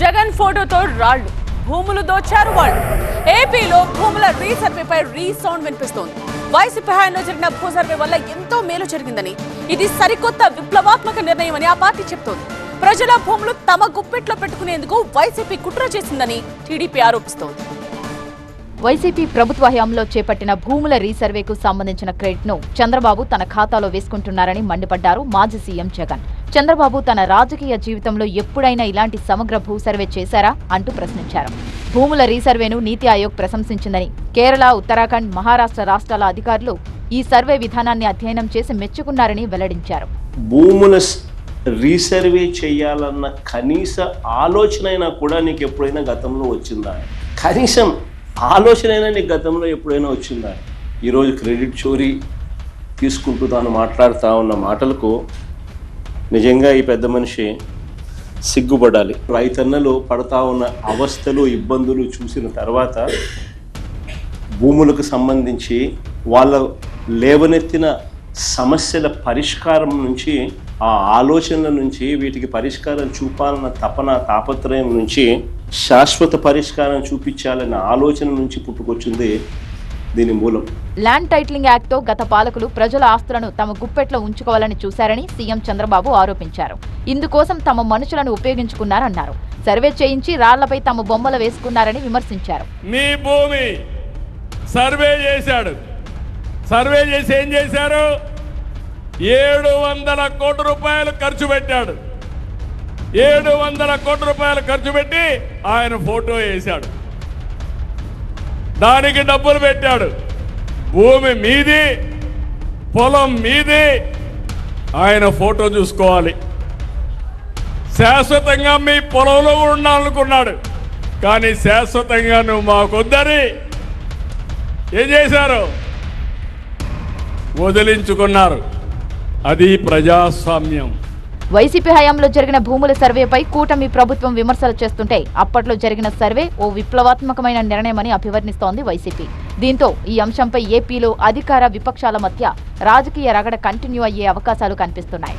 జగన్ ఫోటోతో రాళ్లు భూములు దోచారు వాళ్ళు. ఏపీలో భూముల రీసర్వేపై రీసౌండ్ వినిపిస్తోంది. వైసీపీ హయాంలో జరిగిన భూ సర్వే వల్ల ఎంతో మేలు జరిగిందని, ఇది సరికొత్త విప్లవాత్మక నిర్ణయం అని ఆ పార్టీ చెబుతోంది. ప్రజల భూములు తమ గుప్పెట్లో పెట్టుకునేందుకు వైసీపీ కుట్ర చేసిందని టీడీపీ ఆరోపిస్తోంది. వైసీపీ ప్రభుత్వ హయాంలో చేపట్టిన భూముల రీసర్వేకు సంబంధించిన క్రెడిట్ను చంద్రబాబు తన ఖాతాలో వేసుకుంటున్నారని మండిపడ్డారు మాజీ సీఎం జగన్. చంద్రబాబు తన రాజకీయ జీవితంలో ఎప్పుడైనా ఇలాంటి సమగ్ర భూ సర్వే చేశారా అంటూ ప్రశ్నించారు. భూముల రీసర్వేను నీతి ఆయోగ్ ప్రశంసించిందని, కేరళ, ఉత్తరాఖండ్, మహారాష్ట్ర రాష్ట్రాల అధికారులు ఈ సర్వే విధానాన్ని అధ్యయనం చేసి మెచ్చుకున్నారని వెల్లడించారు. భూముల రీసర్వే చేయాలన్న కనీస ఆలోచన కూడా నీకు ఎప్పుడైనా గతంలో వచ్చిందా? కనీసం ఆలోచన అయినా నీకు గతంలో ఎప్పుడైనా వచ్చిందా? ఈరోజు క్రెడిట్ చోరీ తీసుకుంటూ తాను మాట్లాడుతూ ఉన్న మాటలకు నిజంగా ఈ పెద్ద మనిషి సిగ్గుపడాలి. రైతన్నలు పడతా ఉన్న అవస్థలు, ఇబ్బందులు చూసిన తర్వాత భూములకు సంబంధించి వాళ్ళ లేవనెత్తిన సమస్యల పరిష్కారం నుంచి, ఆ ఆలోచనల నుంచి, వీటికి పరిష్కారం చూపాలన్న తపన, తాపత్రయం నుంచి శాశ్వత పరిష్కారం చూపించాలన్న ఆలోచన నుంచి పుట్టుకొచ్చింది దీని మూలం. ల్యాండ్ టైటిలింగ్ యాక్ట్తో గత పాలకులు ప్రజల ఆస్తులను తమ గుప్పెట్లో ఉంచుకోవాలని చూశారని సీఎం చంద్రబాబు ఆరోపించారు. ఇందుకోసం తమ మనుషులను ఉపయోగించుకున్నారన్నారు. సర్వే చేయించి రాళ్లపై తమ బొమ్మలు వేసుకున్నారని విమర్శించారు. మీ భూమి సర్వే చేశాడు. సర్వే చేసి ఏం చేశారు? 700 కోట్ల రూపాయలు ఖర్చు పెట్టాడు. 700 కోట్ల రూపాయలు ఖర్చు పెట్టి ఆయన ఫోటో వేశాడు. దానికి డబ్బులు పెట్టాడు. భూమి మీది, పొలం మీది, ఆయన ఫోటో చూసుకోవాలి. శాశ్వతంగా మీ పొలంలో ఉండాలనుకున్నాడు. కానీ శాశ్వతంగా నువ్వు మాకొద్దని ఏం చేశారు? వదిలించుకున్నారు. అది ప్రజాస్వామ్యం. వైసీపీ హయాంలో జరిగిన భూముల సర్వేపై కూటమి ప్రభుత్వం విమర్శలు చేస్తుంటే, అప్పట్లో జరిగిన సర్వే ఓ విప్లవాత్మకమైన నిర్ణయమని అభివర్ణిస్తోంది వైసీపీ. దీంతో ఈ అంశంపై ఏపీలో అధికార విపక్షాల మధ్య రాజకీయ రగడ కంటిన్యూ అయ్యే అవకాశాలు కనిపిస్తున్నాయి.